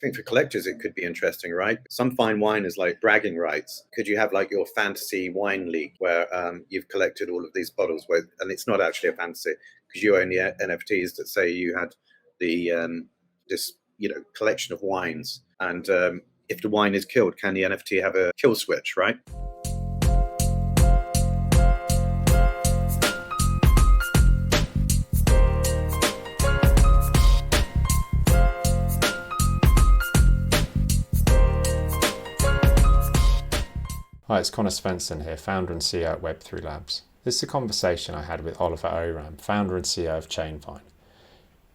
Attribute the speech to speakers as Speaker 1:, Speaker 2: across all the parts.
Speaker 1: think for collectors, it could be interesting, right? Some fine wine is like bragging rights. Could you have like your fantasy wine league where you've collected all of these bottles, and it's not actually a fantasy because you own the NFTs that say you had the this collection of wines, and if the wine is killed, can the NFT have a kill switch, right?
Speaker 2: Hi, it's Conor Svensson here, founder and CEO at Web3 Labs. This is a conversation I had with Oliver Oram, founder and CEO of Chainvine.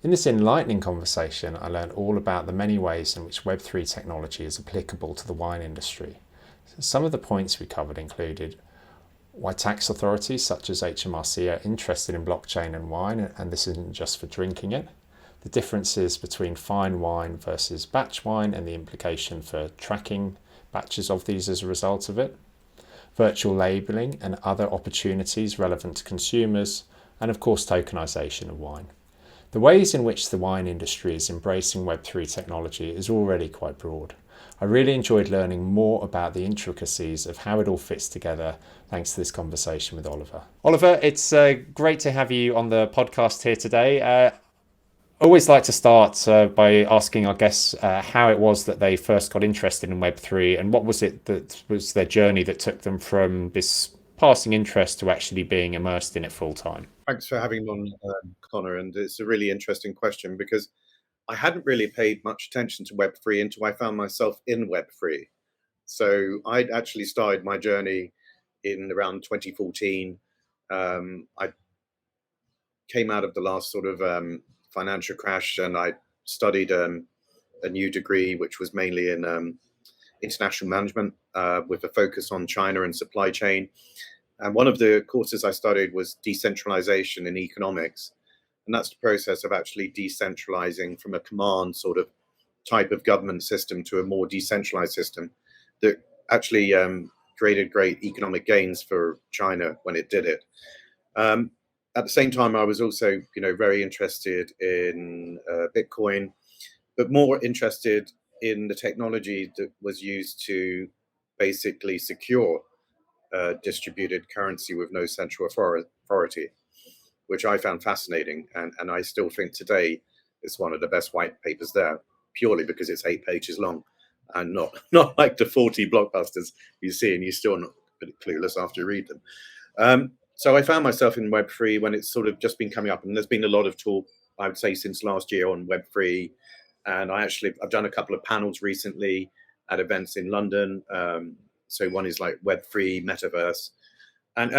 Speaker 2: In this enlightening conversation, I learned all about the many ways in which Web3 technology is applicable to the wine industry. Some of the points we covered included why tax authorities such as HRMC are interested in blockchain and wine, and this isn't just for drinking it, the differences between fine wine versus batch wine and the implication for tracking batches of these as a result of it, virtual labelling and other opportunities relevant to consumers, and of course tokenisation of wine. The ways in which the wine industry is embracing Web3 technology is already quite broad. I really enjoyed learning more about the intricacies of how it all fits together thanks to this conversation with Oliver. Oliver, it's great to have you on the podcast here today. Always like to start by asking our guests how it was that they first got interested in Web3 and what was it that was their journey that took them from this passing interest to actually being immersed in it full time.
Speaker 1: Thanks for having me on, Conor. And it's a really interesting question because I hadn't really paid much attention to Web3 until I found myself in Web3. So I'd actually started my journey in around 2014. I came out of the last sort of financial crash, and I studied a new degree which was mainly in international management with a focus on China and supply chain. And one of the courses I studied was decentralization in economics, and that's the process of actually decentralizing from a command sort of type of government system to a more decentralized system that actually created great economic gains for China when it did it. At the same time, I was also, very interested in Bitcoin, but more interested in the technology that was used to basically secure distributed currency with no central authority, which I found fascinating. And I still think today it's one of the best white papers there, purely because it's 8 pages long and not like the 40 blockbusters you see and you're still not clueless after you read them. So I found myself in Web3 when it's sort of just been coming up, and there's been a lot of talk, I would say, since last year on Web3. And I've done a couple of panels recently at events in London. So one is like Web3 Metaverse, and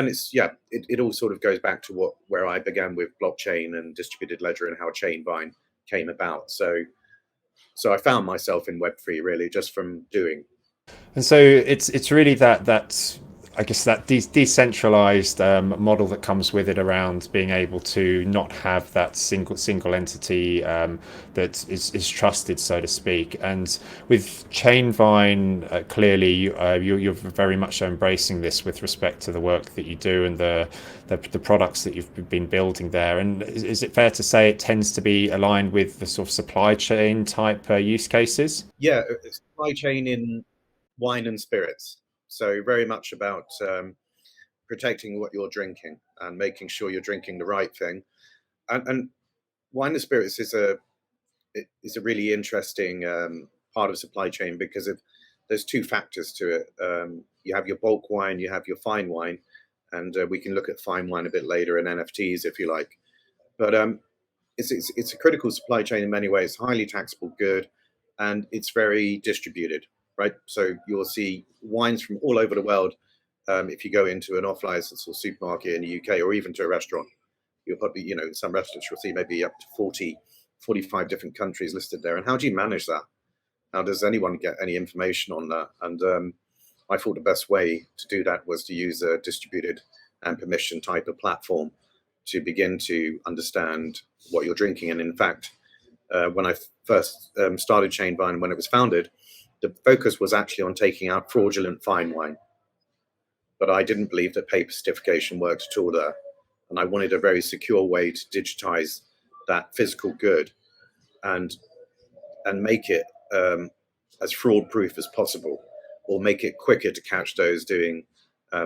Speaker 1: it all sort of goes back to where I began with blockchain and distributed ledger and how Chainvine came about. So I found myself in Web3 really just from doing.
Speaker 2: And so it's really that I guess that decentralized model that comes with it around being able to not have that single entity that is trusted, so to speak. And with Chainvine, clearly you're very much embracing this with respect to the work that you do and the products that you've been building there. And is it fair to say it tends to be aligned with the sort of supply chain type use cases?
Speaker 1: Yeah, supply chain in wine and spirits. So very much about protecting what you're drinking and making sure you're drinking the right thing. And wine and spirits is a really interesting part of supply chain because there's 2 factors to it. You have your bulk wine, you have your fine wine, and we can look at fine wine a bit later in NFTs if you like. But it's a critical supply chain in many ways, highly taxable good, and it's very distributed. Right, so you'll see wines from all over the world. If you go into an off-license or supermarket in the UK, or even to a restaurant, you'll probably, some restaurants you'll see maybe up to 40, 45 different countries listed there. And how do you manage that? How does anyone get any information on that? And I thought the best way to do that was to use a distributed and permission type of platform to begin to understand what you're drinking. And in fact, when I first started Chainvine, when it was founded, the focus was actually on taking out fraudulent fine wine. But I didn't believe that paper certification worked at all there. And I wanted a very secure way to digitize that physical good and make it as fraud proof as possible, or make it quicker to catch those doing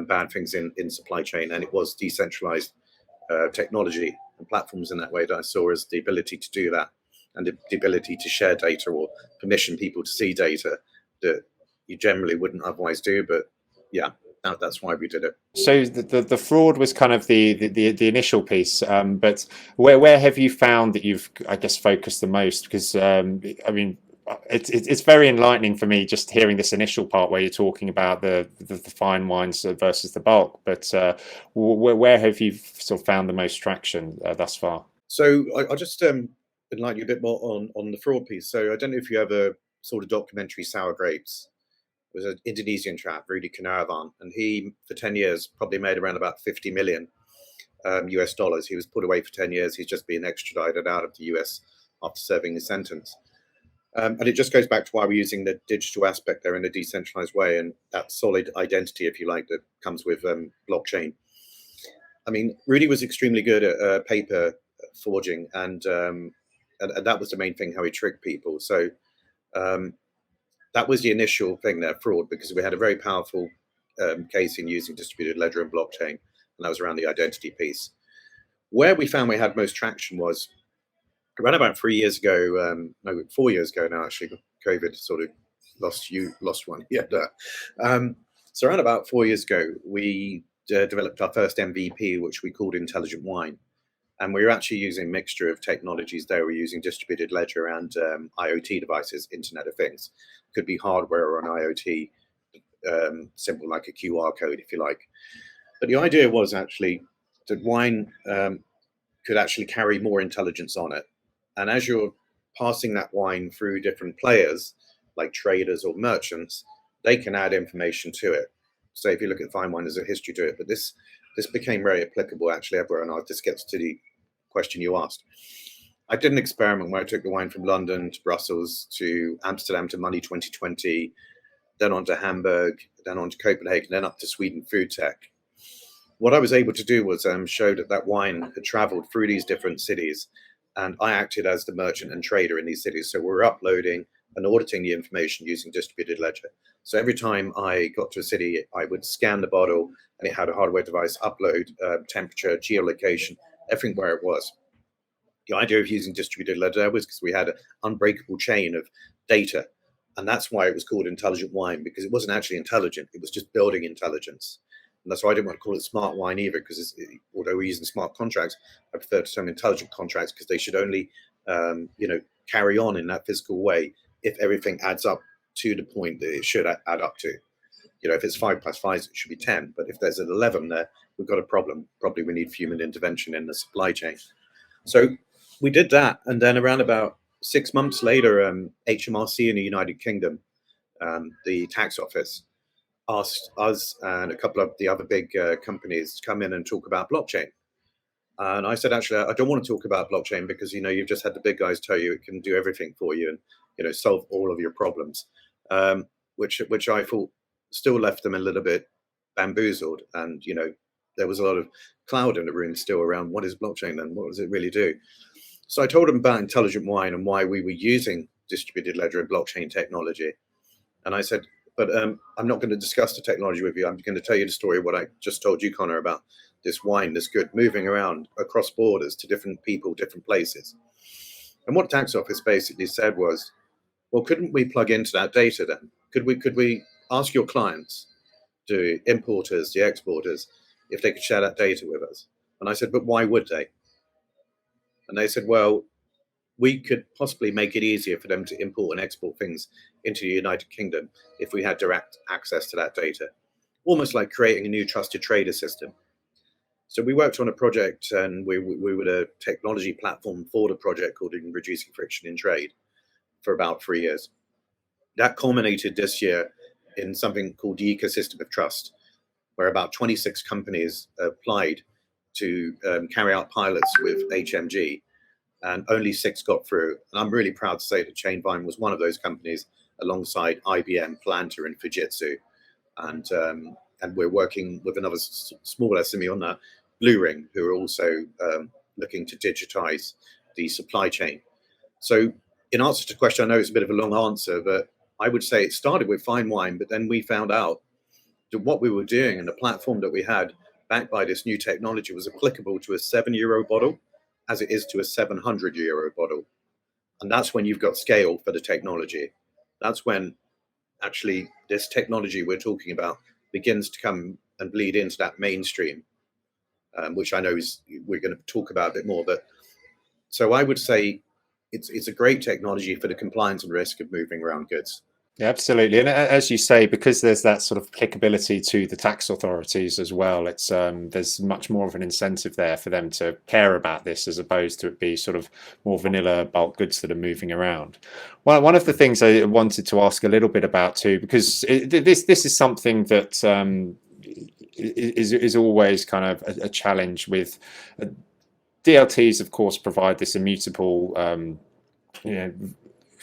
Speaker 1: bad things in supply chain. And it was decentralized technology and platforms in that way that I saw as the ability to do that, and the ability to share data or permission people to see data that you generally wouldn't otherwise do. But yeah, that's why we did it.
Speaker 2: So the fraud was kind of the initial piece, but where have you found that you've, I guess, focused the most? Because I mean, it's very enlightening for me just hearing this initial part where you're talking about the fine wines versus the bulk. But where have you sort of found the most traction thus far?
Speaker 1: So I'll just enlighten you a bit more on the fraud piece. So I don't know if you ever saw the documentary Sour Grapes. It was an Indonesian chap, Rudy Kurniawan, and he, for 10 years, probably made around about 50 million US dollars. He was put away for 10 years. He's just been extradited out of the US after serving his sentence. And it just goes back to why we're using the digital aspect there in a decentralized way, and that solid identity, if you like, that comes with blockchain. I mean, Rudy was extremely good at paper forging, and that was the main thing, how he tricked people. So that was the initial thing there, fraud, because we had a very powerful case in using distributed ledger and blockchain, and that was around the identity piece. Where we found we had most traction was around about 3 years ago, no, 4 years ago now, actually. COVID sort of lost one. Yeah. So around about 4 years ago, we developed our first MVP, which we called Intelligent Wine. And we were actually using a mixture of technologies there. We're using distributed ledger and IoT devices, Internet of Things. Could be hardware or an IoT, simple like a QR code, if you like. But the idea was actually that wine could actually carry more intelligence on it. And as you're passing that wine through different players, like traders or merchants, they can add information to it. So if you look at fine wine, there's a history to it. But this became very applicable actually everywhere. And this gets to the question you asked. I did an experiment where I took the wine from London to Brussels to Amsterdam to Money 2020, then on to Hamburg, then on to Copenhagen, then up to Sweden Food Tech. What I was able to do was show that wine had traveled through these different cities, and I acted as the merchant and trader in these cities. So we're uploading and auditing the information using distributed ledger. So every time I got to a city, I would scan the bottle, and it had a hardware device, upload temperature, geolocation, everything where it was. The idea of using distributed ledger was because we had an unbreakable chain of data. And that's why it was called intelligent wine, because it wasn't actually intelligent. It was just building intelligence. And that's why I didn't want to call it smart wine either, because although we're using smart contracts, I prefer to term intelligent contracts, because they should only, carry on in that physical way if everything adds up to the point that it should add up to. If it's 5 + 5, it should be 10. But if there's an 11 there, we've got a problem. Probably we need human intervention in the supply chain. So we did that. And then around about 6 months later, HMRC in the United Kingdom, the tax office, asked us and a couple of the other big companies to come in and talk about blockchain. And I said, actually, I don't want to talk about blockchain because, you've just had the big guys tell you it can do everything for you and, solve all of your problems, which I thought still left them a little bit bamboozled. And, there was a lot of cloud in the room still around what is blockchain and what does it really do? So I told them about intelligent wine and why we were using distributed ledger and blockchain technology. And I said, but I'm not going to discuss the technology with you. I'm going to tell you the story of what I just told you, Conor, about this wine, this good, moving around across borders to different people, different places. And what the tax office basically said was, well, couldn't we plug into that data then? Could we ask your clients, the importers, the exporters, if they could share that data with us? And I said, but why would they? And they said, well, we could possibly make it easier for them to import and export things into the United Kingdom if we had direct access to that data, almost like creating a new trusted trader system. So we worked on a project, and we were a technology platform for the project called Reducing Friction in Trade for about 3 years. That culminated this year in something called the Ecosystem of Trust, where about 26 companies applied to carry out pilots with HMG, and only 6 got through. And I'm really proud to say that Chainvine was one of those companies, alongside IBM, Planta, and Fujitsu. And we're working with another small SME on that, Blue Ring, who are also looking to digitize the supply chain. So in answer to the question, I know it's a bit of a long answer, but I would say it started with fine wine, but then we found out that what we were doing and the platform that we had backed by this new technology was applicable to a €7 bottle as it is to a €700 bottle. And that's when you've got scale for the technology. That's when actually this technology we're talking about begins to come and bleed into that mainstream, which I know we're going to talk about a bit more. But so I would say it's a great technology for the compliance and risk of moving around goods.
Speaker 2: Yeah, absolutely. And as you say, because there's that sort of applicability to the tax authorities as well, it's there's much more of an incentive there for them to care about this, as opposed to it be sort of more vanilla bulk goods that are moving around. Well, one of the things I wanted to ask a little bit about too, because this is something that is always kind of a challenge with DLTs. Of course, provide this immutable you know,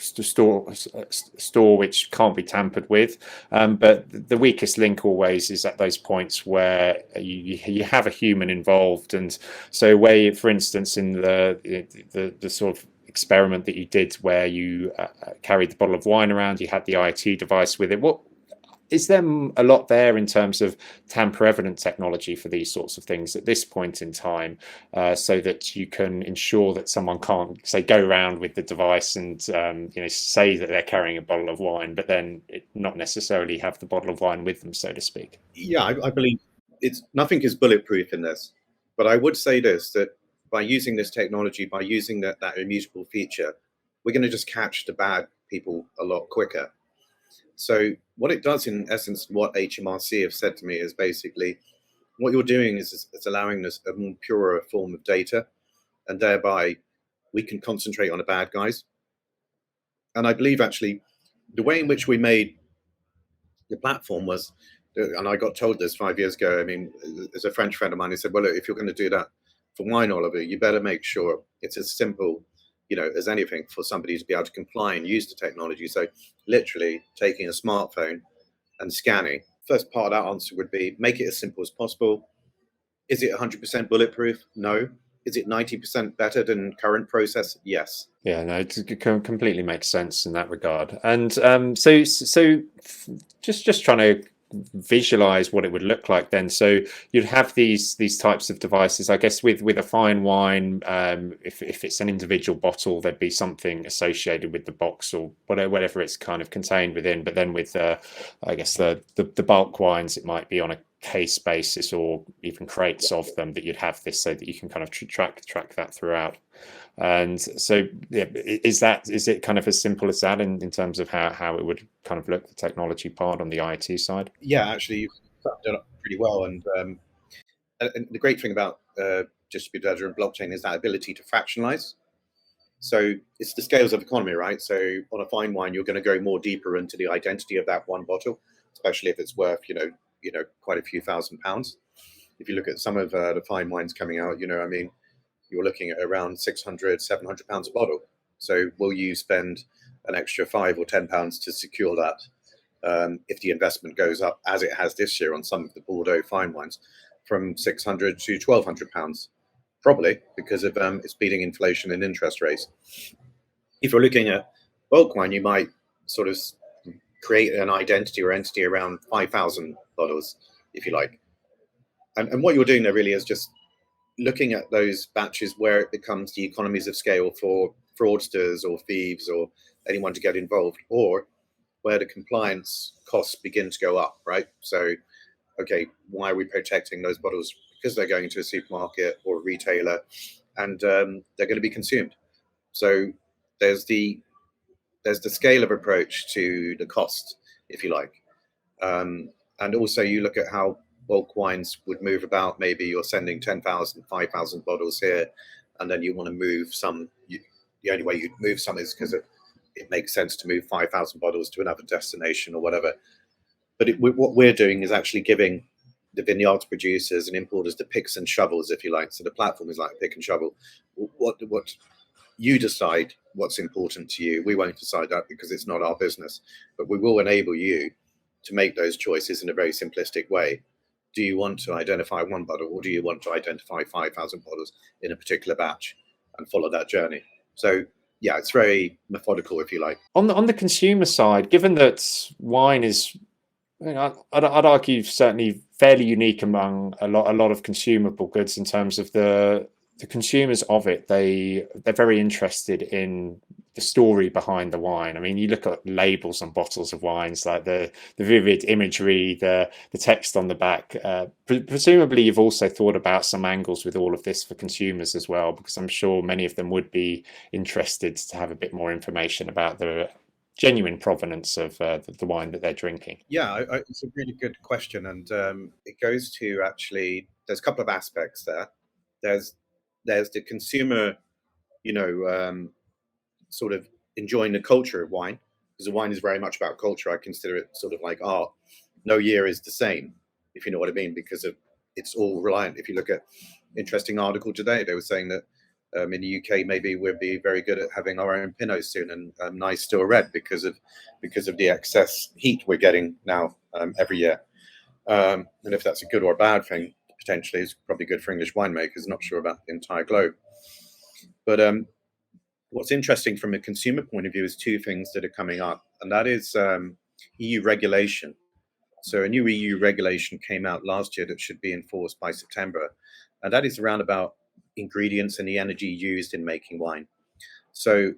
Speaker 2: store which can't be tampered with, but the weakest link always is at those points where you have a human involved. And so where, for instance, in the sort of experiment that you did where you carried the bottle of wine around, you had the IT device with it, what is there a lot there in terms of tamper evident technology for these sorts of things at this point in time, so that you can ensure that someone can't, say, go around with the device and say that they're carrying a bottle of wine, but then not necessarily have the bottle of wine with them, so to speak?
Speaker 1: Yeah, I believe nothing is bulletproof in this, but I would say this, that by using this technology, by using that immutable feature, we're going to just catch the bad people a lot quicker. So what it does, in essence, what HMRC have said to me is basically what you're doing is it's allowing us a more purer form of data, and thereby we can concentrate on the bad guys. And I believe actually the way in which we made the platform was, and I got told this 5 years ago, I mean, there's a French friend of mine who said, well, look, if you're going to do that for wine, Oliver, you better make sure it's as simple as anything for somebody to be able to comply and use the technology. So literally taking a smartphone and scanning. First part of that answer would be make it as simple as possible. Is it 100% bulletproof? No. Is it 90% better than current process? Yes.
Speaker 2: Yeah, no, it completely makes sense in that regard. And so just trying to visualize what it would look like then. So you'd have these types of devices, I guess, with a fine wine. If it's an individual bottle, there'd be something associated with the box or whatever it's kind of contained within. But then with I guess the bulk wines, it might be on a case basis or even crates of them, that you'd have this so that you can kind of track that throughout. And so, yeah, is it kind of as simple as that in terms of how it would kind of look, the technology part on the IT side?
Speaker 1: Yeah, actually, you've summed it up pretty well. And the great thing about distributed ledger and blockchain is that ability to fractionalize. So it's the scales of economy, right? So on a fine wine, you're going to go more deeper into the identity of that one bottle, especially if it's worth, quite a few £1,000s. If you look at some of the fine wines coming out, I mean, you're looking at around £600, £700 a bottle. So will you spend an extra £5 or £10 to secure that? If the investment goes up, as it has this year on some of the Bordeaux fine wines, from £600 to £1,200, probably because of it's beating inflation and interest rates. If you're looking at bulk wine, you might sort of create an identity or entity around 5,000 bottles, if you like. And what you're doing there really is just looking at those batches where it becomes the economies of scale for fraudsters or thieves or anyone to get involved, or where the compliance costs begin to go up, right? So, okay, why are we protecting those bottles? Because they're going to a supermarket or a retailer, and they're going to be consumed. So there's the scale of approach to the cost, if you like. And also you look at how bulk wines would move about. Maybe you're sending 10,000, 5,000 bottles here, and then you want to move some. The only way you'd move some is because it makes sense to move 5,000 bottles to another destination or whatever. But what we're doing is actually giving the vineyard producers and importers the picks and shovels, if you like. So the platform is like pick and shovel. What you decide what's important to you. We won't decide that because it's not our business, but we will enable you to make those choices in a very simplistic way. Do you want to identify one bottle, or do you want to identify 5,000 bottles in a particular batch and follow that journey? So yeah, it's very methodical, if you like.
Speaker 2: On the consumer side, given that wine is, I'd argue certainly fairly unique among a lot of consumable goods in terms of the consumers of it. They're very interested in the story behind the wine. I mean, you look at labels on bottles of wines, like the vivid imagery, the text on the back. Presumably, you've also thought about some angles with all of this for consumers as well, because I'm sure many of them would be interested to have a bit more information about the genuine provenance of the wine that they're drinking.
Speaker 1: Yeah, it's a really good question, and it goes to actually. There's a couple of aspects there. There's there's the consumer, you know, sort of enjoying the culture of wine, because the wine is very much about culture. I consider it sort of like art. No year is the same, if you know what I mean, because of it's all reliant. If you look at interesting article today, they were saying that in the UK maybe we'll be very good at having our own Pinot soon and nice still red because of the excess heat we're getting now every year. And if that's a good or a bad thing, potentially is probably good for English winemakers. Not sure about the entire globe, but what's interesting from a consumer point of view is two things that are coming up, and that is EU regulation. So a new EU regulation came out last year that should be enforced by September, and that is around about ingredients and the energy used in making wine. So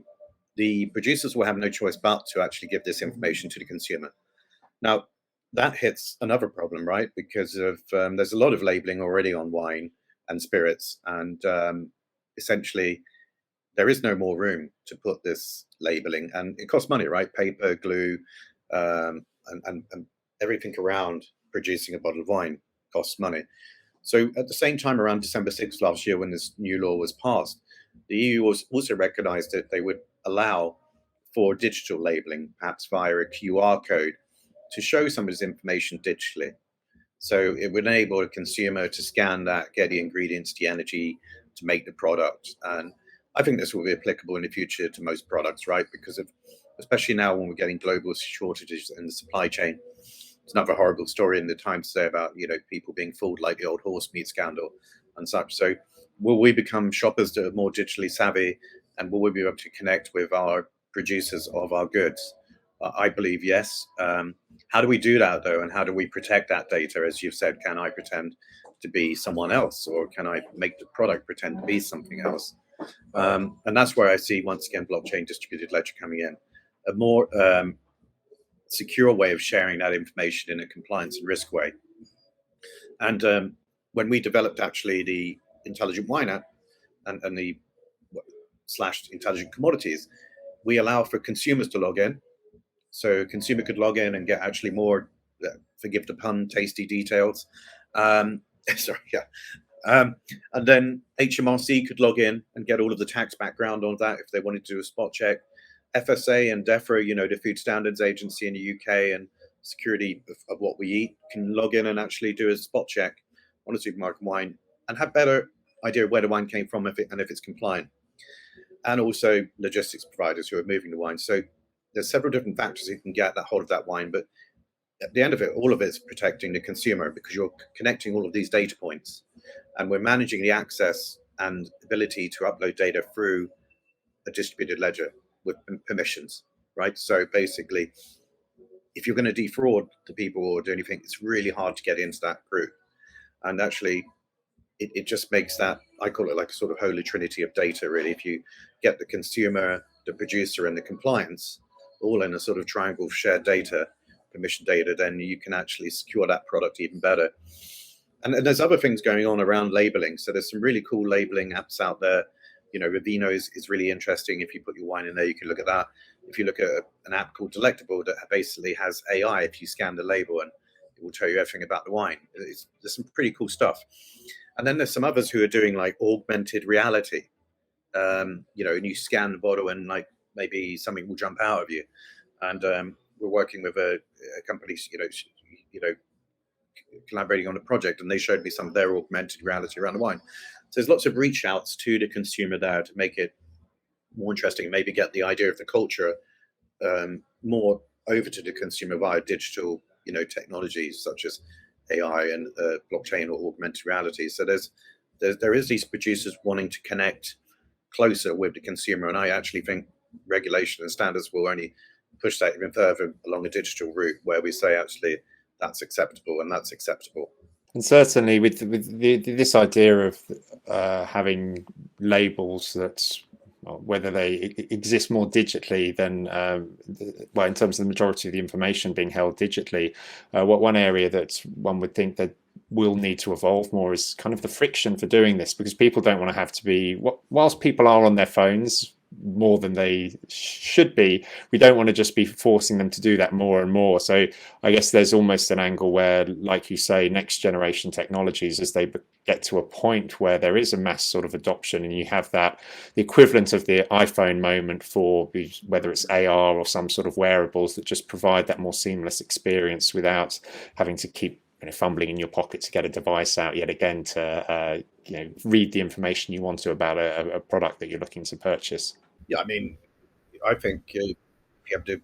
Speaker 1: the producers will have no choice but to actually give this information to the consumer. Now, that hits another problem, right? Because of there's a lot of labeling already on wine and spirits, and essentially there is no more room to put this labeling, and it costs money, right? Paper, glue, and everything around producing a bottle of wine costs money. So at the same time, around December 6th last year, when this new law was passed, the EU was also recognized that they would allow for digital labeling, perhaps via a QR code, to show some of this information digitally. So it would enable a consumer to scan that, get the ingredients, the energy to make the product. And I think this will be applicable in the future to most products, right? Because of, especially now when we're getting global shortages in the supply chain. It's another horrible story in the Times today about, you know, people being fooled like the old horse meat scandal and such. So will we become shoppers that are more digitally savvy, and will we be able to connect with our producers of our goods? I believe yes. How do we do that though, and how do we protect that data? As you've said, can I pretend to be someone else, or can I make the product pretend to be something else? And that's where I see, once again, blockchain distributed ledger coming in, a more secure way of sharing that information in a compliance and risk way. And when we developed actually the intelligent wine app and the / intelligent commodities, we allow for consumers to log in. So a consumer could log in and get actually more, forgive the pun, tasty details. Sorry, yeah. And then HMRC could log in and get all of the tax background on that if they wanted to do a spot check. FSA and DEFRA, you know, the Food Standards Agency in the UK and security of what we eat, can log in and actually do a spot check on a supermarket wine and have better idea of where the wine came from if it's compliant. And also logistics providers who are moving the wine. So there's several different factors you can get that hold of that wine, but at the end of it, all of it's protecting the consumer, because you're connecting all of these data points, and we're managing the access and ability to upload data through a distributed ledger with permissions, right? So basically, if you're going to defraud the people or do anything, it's really hard to get into that group. And actually, it just makes that, I call it like a sort of holy trinity of data, really. If you get the consumer, the producer, and the compliance all in a sort of triangle of shared data, permission data, then you can actually secure that product even better. And there's other things going on around labeling. So there's some really cool labeling apps out there. You know, Vivino is really interesting. If you put your wine in there, you can look at that. If you look at an app called Delectable that basically has AI, if you scan the label, and it will tell you everything about the wine. There's some pretty cool stuff. And then there's some others who are doing like augmented reality. You know, and you scan the bottle and like maybe something will jump out of you. And we're working with a company, you know, collaborating on a project, and they showed me some of their augmented reality around the wine. So there's lots of reach outs to the consumer there to make it more interesting, maybe get the idea of the culture more over to the consumer via digital, you know, technologies such as AI and blockchain or augmented reality. So there is these producers wanting to connect closer with the consumer. And I actually think regulation and standards will only push that even further along a digital route where we say actually that's acceptable and that's acceptable.
Speaker 2: And certainly with this idea of having labels that, whether they exist more digitally than, well, in terms of the majority of the information being held digitally, what one area that one would think that will need to evolve more is kind of the friction for doing this, because people don't want to have to be, whilst people are on their phones more than they should be, we don't want to just be forcing them to do that more and more. So I guess there's almost an angle where, like you say, next generation technologies, as they get to a point where there is a mass sort of adoption and you have that, the equivalent of the iPhone moment for whether it's AR or some sort of wearables that just provide that more seamless experience without having to keep fumbling in your pocket to get a device out yet again to read the information you want to about a product that you're looking to purchase.
Speaker 1: Yeah, I mean, I think if you have the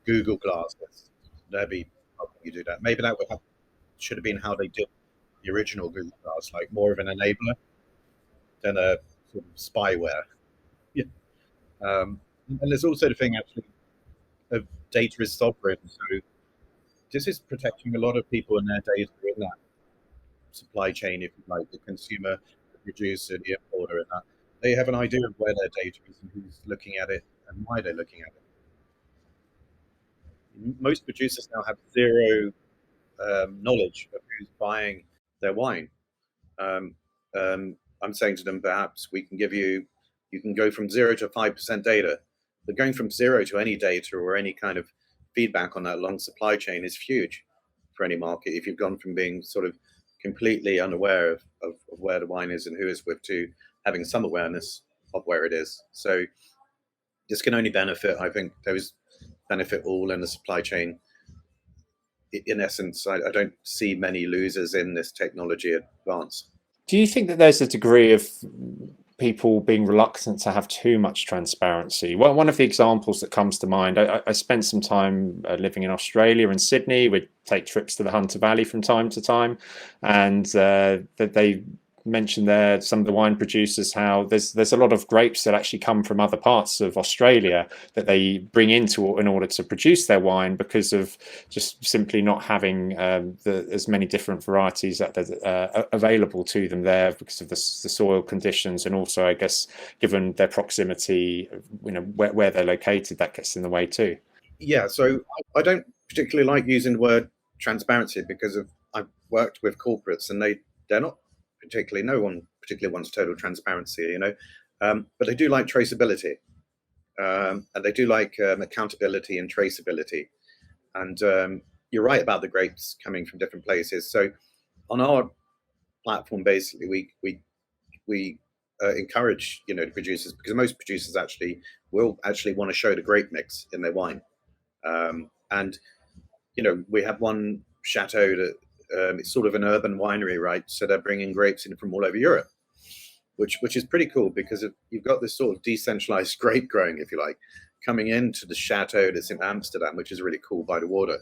Speaker 1: Google Glass, that'd be how you do that. Maybe that should have been how they did the original Google Glass, like more of an enabler than a sort of spyware. Yeah. And there's also the thing actually of data is sovereign. So this is protecting a lot of people and their data in that supply chain, if you like, the consumer, the producer, the importer, and that. They have an idea of where their data is and who's looking at it and why they're looking at it. Most producers now have zero knowledge of who's buying their wine. I'm saying to them, perhaps we can give you can go from 0 to 5% data, but going from 0 to any data or any kind of feedback on that long supply chain is huge for any market. If you've gone from being sort of completely unaware of where the wine is and who it's with to having some awareness of where it is. So this can only benefit, I think, those benefit all in the supply chain. In essence, I don't see many losers in this technology advance.
Speaker 2: Do you think that there's a degree of people being reluctant to have too much transparency? Well, one of the examples that comes to mind, I spent some time living in Australia and Sydney. We'd take trips to the Hunter Valley from time to time, and that they mentioned there, some of the wine producers, how there's a lot of grapes that actually come from other parts of Australia that they bring into in order to produce their wine, because of just simply not having as many different varieties that available to them there because of the soil conditions, and also I guess given their proximity, where they're located, that gets in the way too.
Speaker 1: Yeah, so I don't particularly like using the word transparency because I've worked with corporates and they're not particularly, no one particularly wants total transparency, but they do like traceability, and they do like accountability and traceability. And you're right about the grapes coming from different places. So on our platform, basically, we encourage the producers, because most producers will want to show the grape mix in their wine, and we have one chateau that. It's sort of an urban winery, right? So they're bringing grapes in from all over Europe, which is pretty cool, because you've got this sort of decentralized grape growing, if you like, coming into the chateau that's in Amsterdam, which is really cool by the water.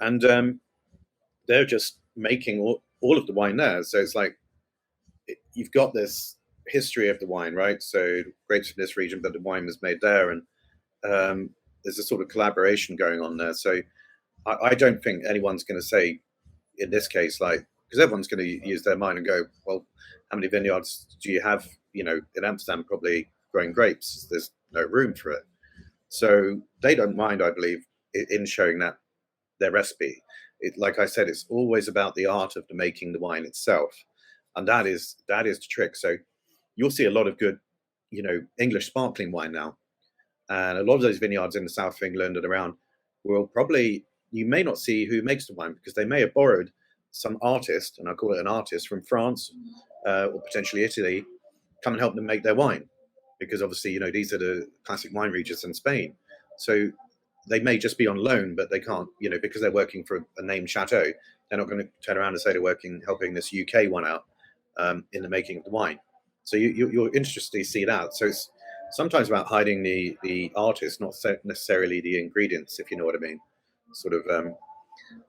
Speaker 1: And they're just making all of the wine there. So it's like you've got this history of the wine, right? So grapes from this region, but the wine was made there. And there's a sort of collaboration going on there. So I don't think anyone's going to say, in this case, like, because everyone's going to use their mind and go, well, how many vineyards do you have, in Amsterdam, probably growing grapes? There's no room for it. So they don't mind, I believe, in showing that their recipe. Like I said, it's always about the art of making the wine itself. And that is the trick. So you'll see a lot of good, English sparkling wine now. And a lot of those vineyards in the south of England and around will probably, you may not see who makes the wine, because they may have borrowed some artist, and I call it an artist, from France or potentially Italy, come and help them make their wine. Because obviously, these are the classic wine regions in Spain. So they may just be on loan, but they can't, because they're working for a named chateau, they're not going to turn around and say they're helping this UK one out in the making of the wine. So you're interested to see that. So it's sometimes about hiding the artist, not necessarily the ingredients, if you know what I mean. Sort of,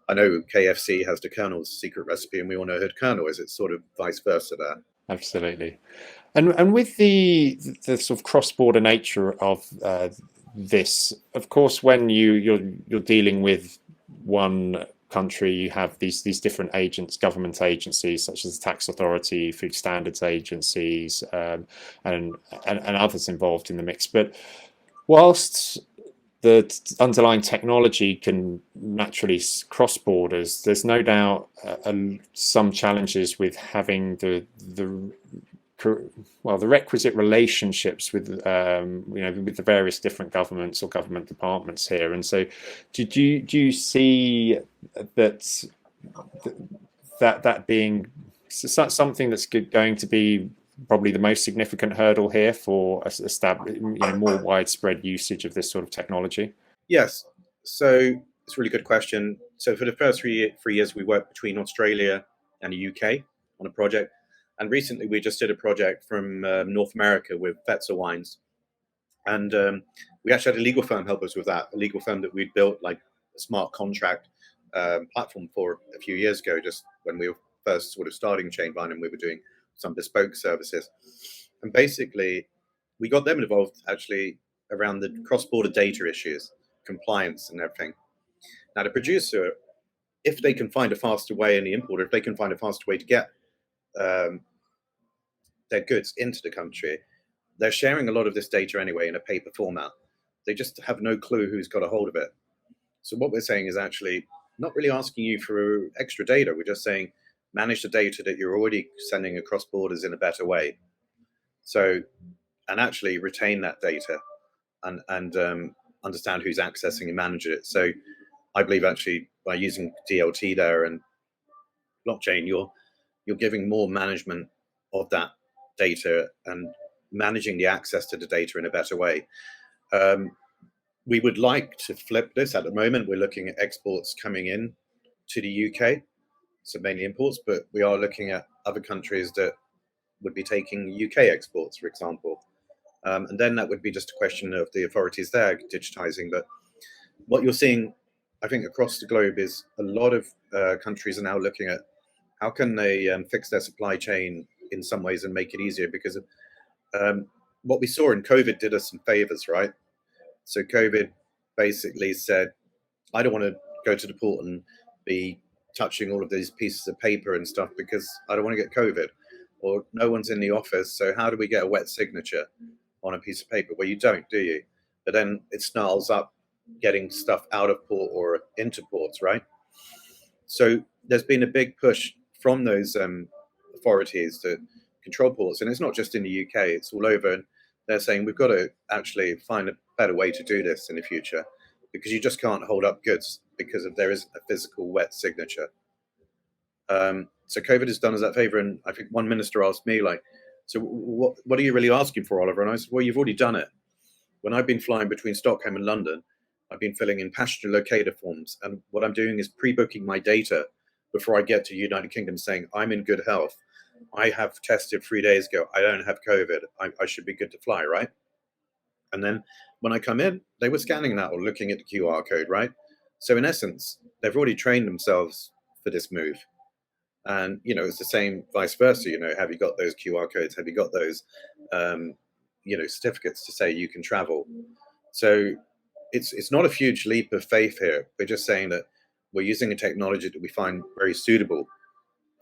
Speaker 1: I know KFC has the Colonel's secret recipe, and we all know who the Colonel is. It's sort of vice versa there.
Speaker 2: Absolutely. And with the sort of cross-border nature of this, of course, when you're dealing with one country, you have these different agents, government agencies such as the tax authority, food standards agencies, and others involved in the mix. But whilst the underlying technology can naturally cross borders, there's no doubt some challenges with having the requisite relationships with with the various different governments or government departments here. And so, do you see that that being something that's going to be probably the most significant hurdle here for more widespread usage of this sort of technology?
Speaker 1: Yes. So it's a really good question. So for the first three years, we worked between Australia and the UK on a project. And recently we just did a project from North America with Fetzer Wines. And we actually had a legal firm help us with that, a legal firm that we'd built like a smart contract platform for a few years ago, just when we were first sort of starting Chainvine and we were doing some bespoke services. And basically, we got them involved actually around the cross-border data issues, compliance and everything. Now, the producer, if they can find a faster way, and the importer, if they can find a faster way to get their goods into the country, they're sharing a lot of this data anyway in a paper format. They just have no clue who's got a hold of it. So what we're saying is actually not really asking you for extra data. We're just saying manage the data that you're already sending across borders in a better way. So, and actually retain that data and understand who's accessing and managing it. So I believe actually by using DLT there and blockchain, you're giving more management of that data and managing the access to the data in a better way. We would like to flip this. At the moment, we're looking at exports coming in to the UK, so mainly imports, but we are looking at other countries that would be taking UK exports, for example. And then that would be just a question of the authorities there digitizing. But what you're seeing, I think, across the globe is a lot of countries are now looking at how can they fix their supply chain in some ways and make it easier, because what we saw in COVID did us some favors, right? So COVID basically said, I don't want to go to the port and be touching all of these pieces of paper and stuff because I don't want to get COVID, or no one's in the office. So how do we get a wet signature on a piece of paper? Well, you don't, do you? But then it snarls up getting stuff out of port or into ports, right? So there's been a big push from those authorities to control ports. And it's not just in the UK, it's all over. And they're saying we've got to actually find a better way to do this in the future, because you just can't hold up goods because if there isn't a physical wet signature. So COVID has done us that favor. And I think one minister asked me, like, so what are you really asking for, Oliver? And I said, well, you've already done it. When I've been flying between Stockholm and London, I've been filling in passenger locator forms. And what I'm doing is pre-booking my data before I get to United Kingdom, saying I'm in good health. I have tested 3 days ago. I don't have COVID. I should be good to fly, right? And then when I come in, they were scanning that or looking at the QR code, right? So in essence, they've already trained themselves for this move. And, it's the same vice versa. Have you got those QR codes? Have you got those, certificates to say you can travel? So it's not a huge leap of faith here. We're just saying that we're using a technology that we find very suitable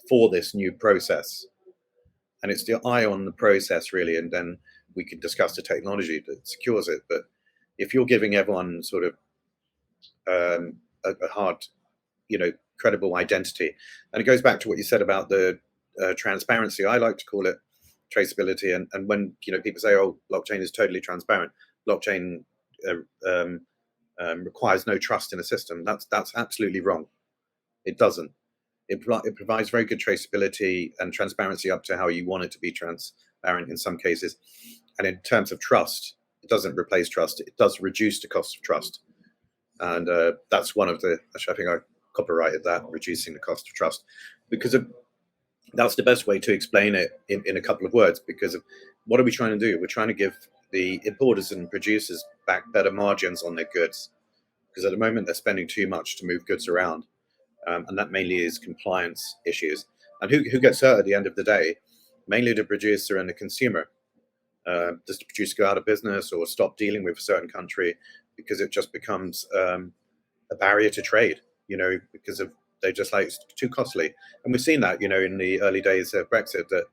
Speaker 1: for this new process. And it's the eye on the process, really. And then we can discuss the technology that secures it. But if you're giving everyone sort of a hard, credible identity, and it goes back to what you said about the transparency. I like to call it traceability. And when people say, "Oh, blockchain is totally transparent," blockchain requires no trust in a system. That's absolutely wrong. It doesn't. It provides very good traceability and transparency up to how you want it to be transparent in some cases. And in terms of trust, it doesn't replace trust. It does reduce the cost of trust. And that's one of the, actually, I think I copyrighted that, reducing the cost of trust, because that's the best way to explain it in a couple of words. Because of what are we trying to do? We're trying to give the importers and producers back better margins on their goods, because at the moment they're spending too much to move goods around. And that mainly is compliance issues. And who gets hurt at the end of the day mainly the producer and the consumer. Does the producer go out of business or stop dealing with a certain country because it just becomes a barrier to trade, because of they just like it's too costly. And we've seen that, in the early days of Brexit, that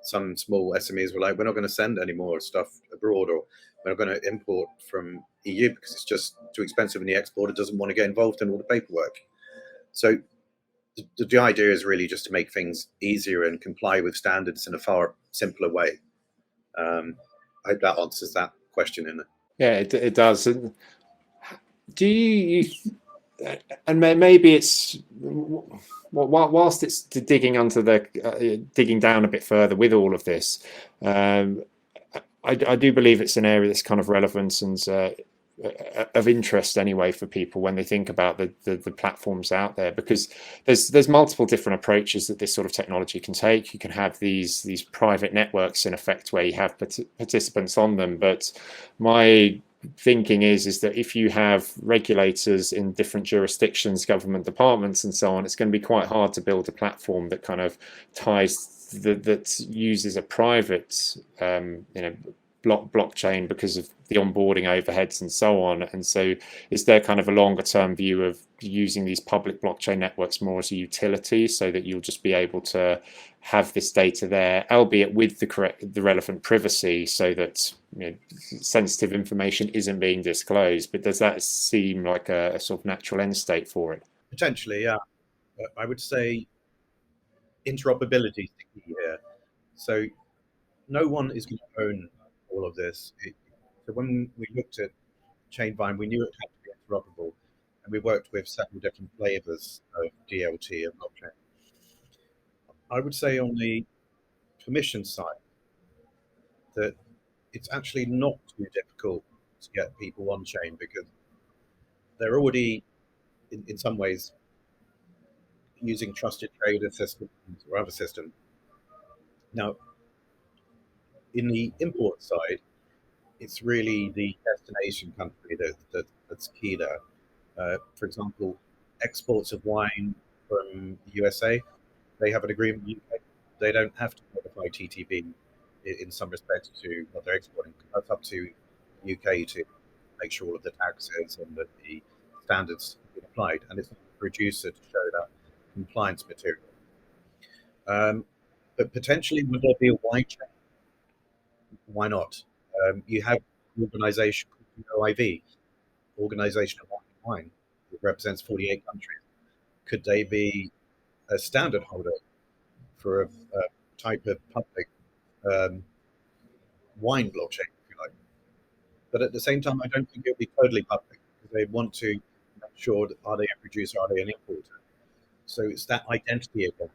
Speaker 1: some small SMEs were like, we're not going to send any more stuff abroad, or we're not going to import from EU because it's just too expensive, and the exporter doesn't want to get involved in all the paperwork. So the idea is really just to make things easier and comply with standards in a far simpler way. I hope that answers that question in it.
Speaker 2: Yeah, it does. Do you and maybe it's whilst it's digging onto digging down a bit further with all of this, I do believe it's an area that's kind of relevant and of interest anyway for people when they think about the platforms out there, because there's multiple different approaches that this sort of technology can take. You can have these private networks in effect where you have participants on them, but my thinking is that if you have regulators in different jurisdictions, government departments and so on, it's going to be quite hard to build a platform that kind of ties that uses a private blockchain because of the onboarding overheads and so on. And so is there kind of a longer term view of using these public blockchain networks more as a utility, so that you'll just be able to have this data there, albeit with the relevant privacy, so that sensitive information isn't being disclosed? But does that seem like a sort of natural end state for it?
Speaker 1: Potentially, yeah. I would say interoperability is the key here. So no one is going to own all of this. So when we looked at Chainvine, we knew it had to be interoperable, and we worked with several different flavors of DLT and blockchain. I would say on the permission side that it's actually not too difficult to get people on chain, because they're already, in some ways, using trusted trader systems or other systems. Now, in the import side, it's really the destination country that's key there. For example, exports of wine from the USA, they have an agreement with the UK. They don't have to modify TTB in some respects to what they're exporting. That's up to the UK to make sure all of the taxes and that the standards have been applied, and it's the producer to show that compliance material. But potentially, would there be a wine chain? Why not? You have an organization called OIV, Organization of Wine. It represents 48 countries. Could they be a standard holder for a type of public wine blockchain, if you like? But at the same time, I don't think it would be totally public, because they want to make sure that, are they a producer, are they an importer? So it's that identity again.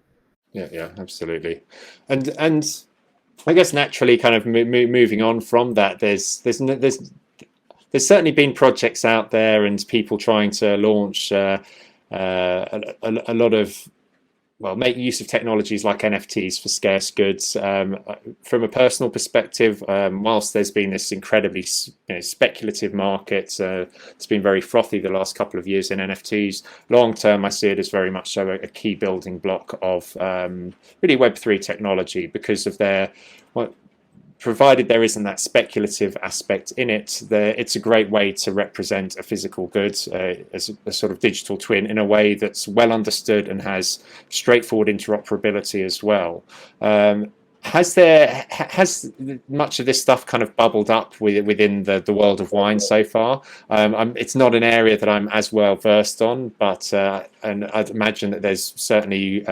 Speaker 2: Yeah, absolutely. And I guess naturally, kind of moving on from that, there's certainly been projects out there and people trying to launch a lot of, make use of technologies like NFTs for scarce goods. From a personal perspective, whilst there's been this incredibly speculative market, it's been very frothy the last couple of years in NFTs. Long term, I see it as very much so a key building block of really Web3 technology, because of their provided there isn't that speculative aspect in it, it's a great way to represent a physical good as a sort of digital twin in a way that's well understood and has straightforward interoperability as well. Has much of this stuff kind of bubbled up within the world of wine so far? It's not an area that I'm as well versed on, but and I'd imagine that there's certainly,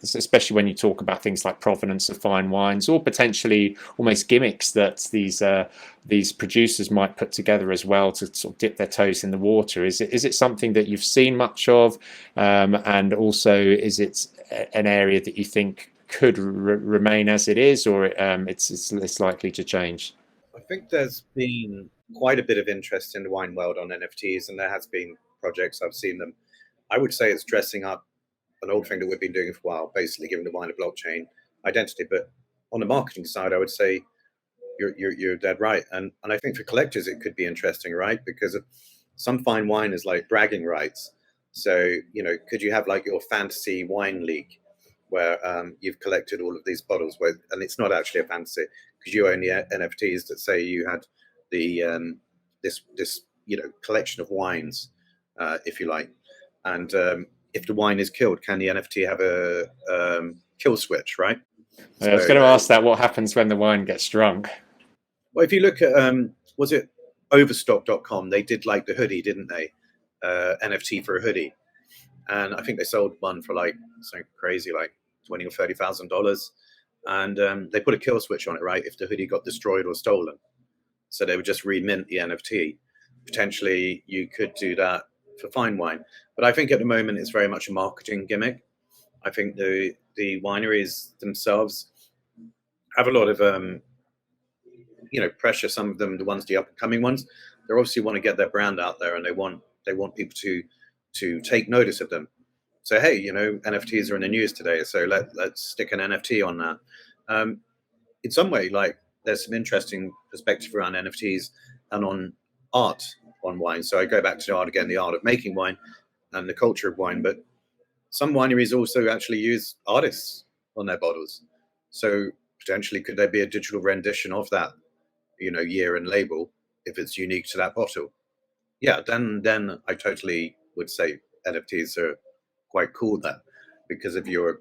Speaker 2: especially when you talk about things like provenance of fine wines, or potentially almost gimmicks that these producers might put together as well to sort of dip their toes in the water. Is it something that you've seen much of, and also is it an area that you think could remain as it is, or it's likely to change?
Speaker 1: I think there's been quite a bit of interest in the wine world on NFTs, and there has been projects, I've seen them. I would say it's dressing up an old thing that we've been doing for a while, basically giving the wine a blockchain identity. But on the marketing side, I would say you're dead right. And I think for collectors, it could be interesting, right? Because some fine wine is like bragging rights. So, could you have like your fantasy wine league? where you've collected all of these bottles, and it's not actually a fantasy because you own the NFTs that say you had the this collection of wines, if you like, and if the wine is killed, can the NFT have a kill switch, right?
Speaker 2: I was going to ask that. What happens when the wine gets drunk?
Speaker 1: Well, if you look at was it Overstock.com? They did like the hoodie, didn't they? NFT for a hoodie, and I think they sold one for like something crazy, like $20,000 or $30,000, and they put a kill switch on it, right? If the hoodie got destroyed or stolen, so they would just remint the NFT. Potentially, you could do that for fine wine, but I think at the moment it's very much a marketing gimmick. I think the wineries themselves have a lot of pressure. Some of them, the ones, the up and coming ones, they obviously want to get their brand out there, and they want people to take notice of them. So hey, NFTs are in the news today, so let's stick an NFT on that. In some way, like there's some interesting perspective around NFTs and on art on wine. So I go back to the art again, the art of making wine and the culture of wine. But some wineries also actually use artists on their bottles. So potentially, could there be a digital rendition of that, year and label if it's unique to that bottle? Yeah, then I totally would say NFTs are quite cool then, because if you're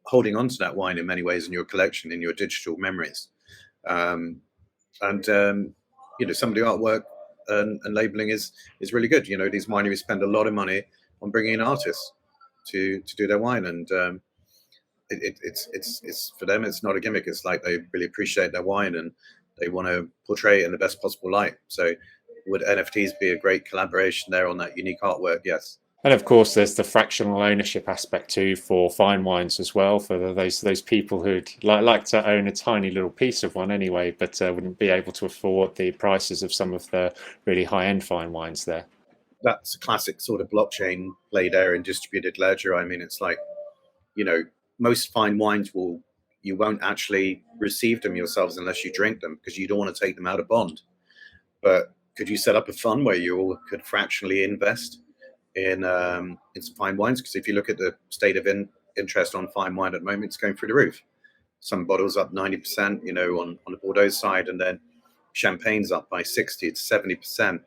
Speaker 1: holding on to that wine in many ways in your collection, in your digital memories, and some of the artwork and labeling is really good. These wineries spend a lot of money on bringing in artists to do their wine, and it's for them, it's not a gimmick. It's like they really appreciate their wine and they want to portray it in the best possible light. So would NFTs be a great collaboration there on that unique artwork? Yes.
Speaker 2: And of course, there's the fractional ownership aspect too for fine wines as well, for those people who'd like to own a tiny little piece of one anyway, but wouldn't be able to afford the prices of some of the really high-end fine wines there.
Speaker 1: That's a classic sort of blockchain play there in distributed ledger. I mean, it's like, most fine wines you won't actually receive them yourselves unless you drink them, because you don't want to take them out of bond. But could you set up a fund where you all could fractionally invest in some fine wines? Because if you look at the state of interest on fine wine at the moment, it's going through the roof. Some bottles up 90%, on the Bordeaux side, and then champagne's up by 60 to 70%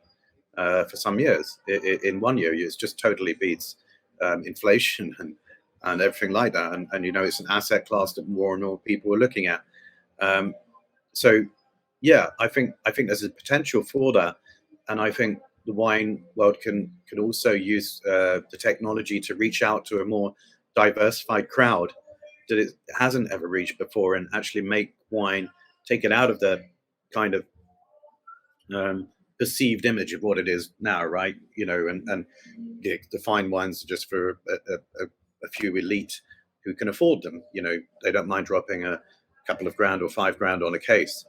Speaker 1: for some years. In 1 year, it just totally beats inflation and everything like that. And it's an asset class that more and more people are looking at. So yeah, I think there's a potential for that, and I think the wine world can also use the technology to reach out to a more diversified crowd that it hasn't ever reached before, and actually make wine, take it out of the kind of perceived image of what it is now, right? And the fine wines are just for a few elite who can afford them. They don't mind dropping a couple of grand or $5,000 on a case.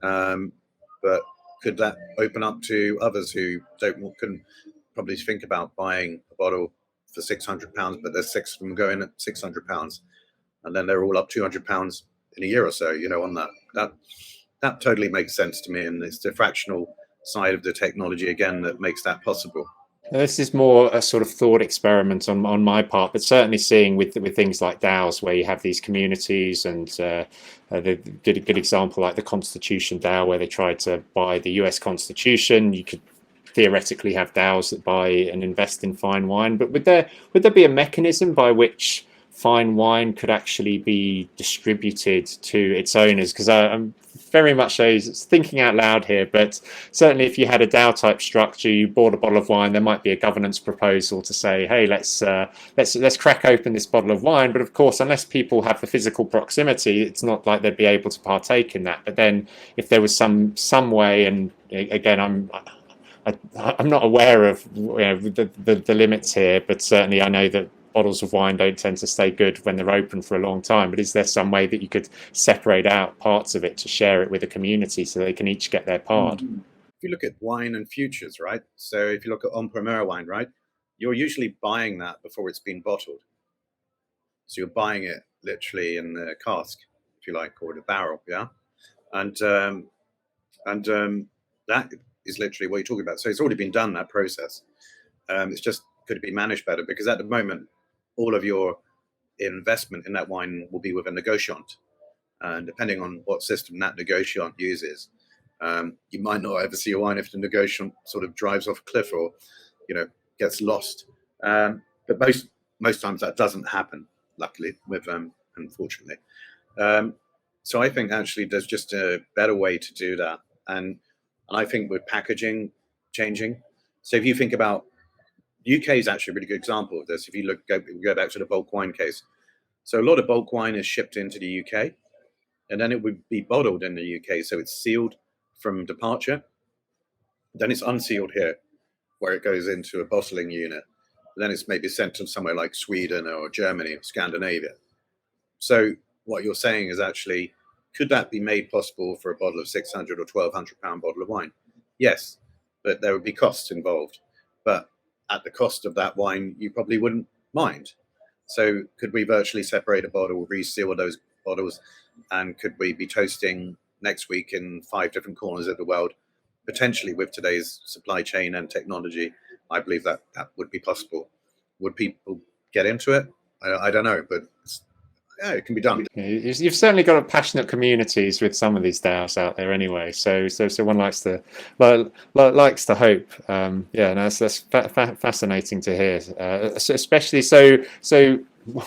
Speaker 1: But could that open up to others who couldn't probably think about buying a bottle for £600, but there's 6 of them going at £600, and then they're all up £200 in a year or so, on that totally makes sense to me. And it's the fractional side of the technology again that makes that possible.
Speaker 2: This is more a sort of thought experiment on my part, but certainly seeing with things like DAOs, where you have these communities, and they did a good example like the Constitution DAO, where they tried to buy the US Constitution. You could theoretically have DAOs that buy and invest in fine wine, but would there be a mechanism by which fine wine could actually be distributed to its owners? Because I'm very much thinking out loud here, but certainly if you had a DAO type structure, you bought a bottle of wine, there might be a governance proposal to say, hey, let's crack open this bottle of wine. But of course, unless people have the physical proximity, it's not like they'd be able to partake in that. But then if there was some way, and again, I'm not aware of the limits here, but certainly I know that bottles of wine don't tend to stay good when they're open for a long time. But is there some way that you could separate out parts of it to share it with a community so they can each get their part?
Speaker 1: If you look at wine and futures, right? So if you look at en primeur wine, right, you're usually buying that before it's been bottled. So you're buying it literally in the cask, if you like, or the barrel, yeah. And that is literally what you're talking about. So it's already been done, that process. It's just, could it be managed better? Because at the moment, all of your investment in that wine will be with a negociant. And depending on what system that negociant uses, you might not ever see a wine if the negociant sort of drives off a cliff or, gets lost. But most times that doesn't happen, luckily, unfortunately. So I think actually there's just a better way to do that. And I think with packaging changing. So if you think about UK is actually a really good example of this. If you go back to the bulk wine case. So a lot of bulk wine is shipped into the UK, and then it would be bottled in the UK. So it's sealed from departure. Then it's unsealed here, where it goes into a bottling unit. And then it's maybe sent to somewhere like Sweden or Germany or Scandinavia. So what you're saying is actually, could that be made possible for a bottle of 600 or 1,200 pound bottle of wine? Yes, but there would be costs involved. But at the cost of that wine, you probably wouldn't mind. So could we virtually separate a bottle, reseal those bottles, and could we be toasting next week in 5 different corners of the world? Potentially, with today's supply chain and technology, I believe that would be possible. Would people get into it? I don't know, but yeah, it can be done.
Speaker 2: You've certainly got a passionate communities with some of these DAOs out there, anyway. So one likes to hope. Yeah, no, that's fascinating to hear. Especially so.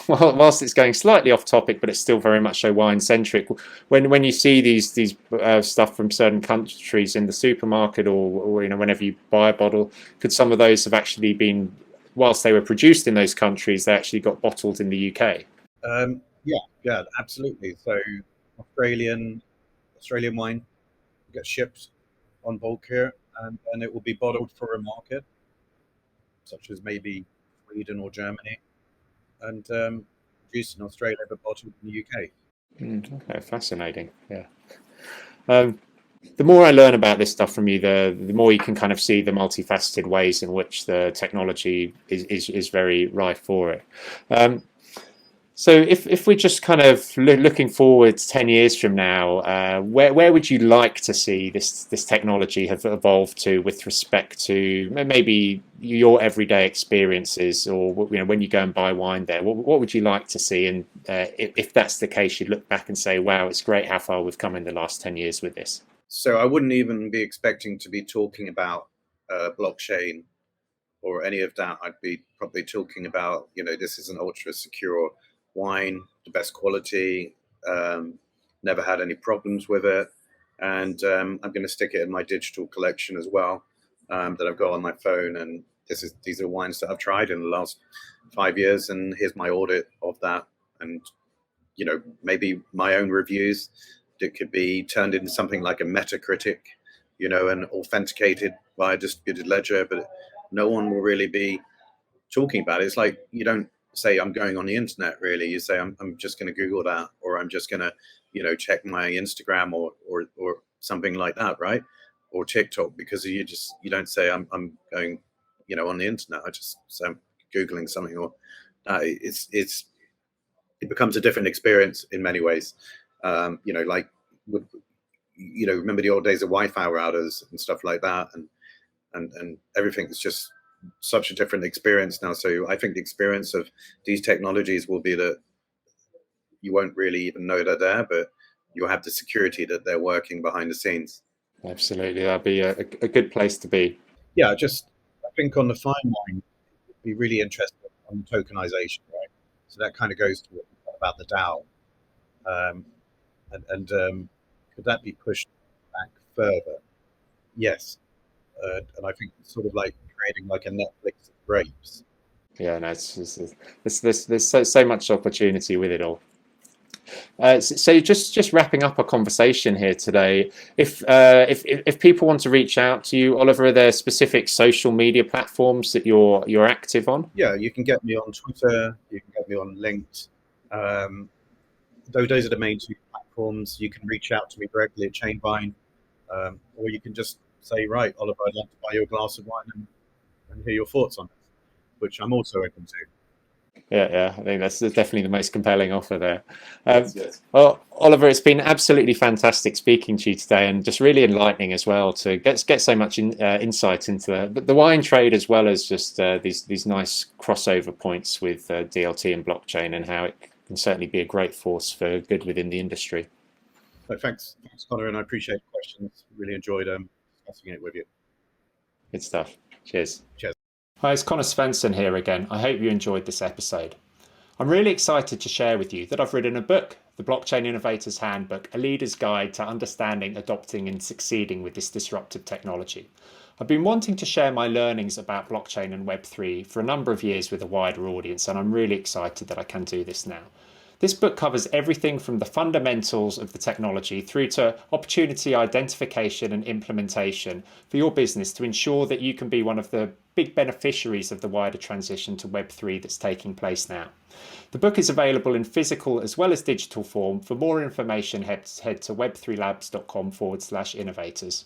Speaker 2: Whilst it's going slightly off topic, but it's still very much so wine centric. When you see these stuff from certain countries in the supermarket, or whenever you buy a bottle, could some of those have actually been, whilst they were produced in those countries, they actually got bottled in the UK?
Speaker 1: Yeah, absolutely. So Australian wine gets shipped on bulk here, and it will be bottled for a market, such as maybe Sweden or Germany, and produced in Australia but bottled in the UK.
Speaker 2: Okay, fascinating. Yeah. The more I learn about this stuff from you, the more you can kind of see the multifaceted ways in which the technology is very rife for it. So if we're just kind of looking forward 10 years from now, where would you like to see this technology have evolved to with respect to maybe your everyday experiences, or when you go and buy wine there, what would you like to see? And if that's the case, you'd look back and say, wow, it's great how far we've come in the last 10 years with this.
Speaker 1: So I wouldn't even be expecting to be talking about blockchain or any of that. I'd be probably talking about, this is an ultra secure wine, the best quality, never had any problems with it, and I'm going to stick it in my digital collection as well, that I've got on my phone. And these are wines that I've tried in the last 5 years, and here's my audit of that, and maybe my own reviews. It could be turned into something like a Metacritic, and authenticated by a distributed ledger, but no one will really be talking about it. It's like, you don't say I'm going on the internet, really. You say I'm just going to Google that, or I'm just going to check my Instagram or something like that, right? Or TikTok, because you don't say I'm going on the internet. I just say I'm Googling something, or it becomes a different experience in many ways. Like remember the old days of Wi-Fi routers and stuff like that, and everything is just such a different experience now. So I think the experience of these technologies will be that you won't really even know they're there, but you'll have the security that they're working behind the scenes.
Speaker 2: Absolutely, that'd be a good place to be.
Speaker 1: Yeah, I think on the fine wine, it'd be really interesting on tokenization, right? So that kind of goes to about the DAO, and could that be pushed back further? Yes, and I think it's sort of like creating like a Netflix of grapes.
Speaker 2: Yeah, no, there's so much opportunity with it all. So just wrapping up our conversation here today, if people want to reach out to you, Oliver, are there specific social media platforms that you're active on?
Speaker 1: Yeah, you can get me on Twitter, you can get me on LinkedIn. Those are the main 2 platforms. You can reach out to me directly at Chainvine, or you can just say, right, Oliver, I'd like to buy you a glass of wine and hear your thoughts on it, which I'm also open to.
Speaker 2: Yeah. I think that's definitely the most compelling offer there.
Speaker 1: Yes.
Speaker 2: Well, Oliver, it's been absolutely fantastic speaking to you today, and just really enlightening as well to get so much insight into the wine trade, as well as just these nice crossover points with DLT and blockchain, and how it can certainly be a great force for good within the industry.
Speaker 1: So thanks, Conor, and I appreciate the questions. Really enjoyed discussing it with you.
Speaker 2: Good stuff. Cheers.
Speaker 1: Cheers.
Speaker 2: Hi, it's Conor Svensson here again. I hope you enjoyed this episode. I'm really excited to share with you that I've written a book, The Blockchain Innovators Handbook, a leader's guide to understanding, adopting and succeeding with this disruptive technology. I've been wanting to share my learnings about blockchain and Web3 for a number of years with a wider audience, and I'm really excited that I can do this now. This book covers everything from the fundamentals of the technology through to opportunity identification and implementation for your business to ensure that you can be one of the big beneficiaries of the wider transition to Web3 that's taking place now. The book is available in physical as well as digital form. For more information, head to web3labs.com/innovators.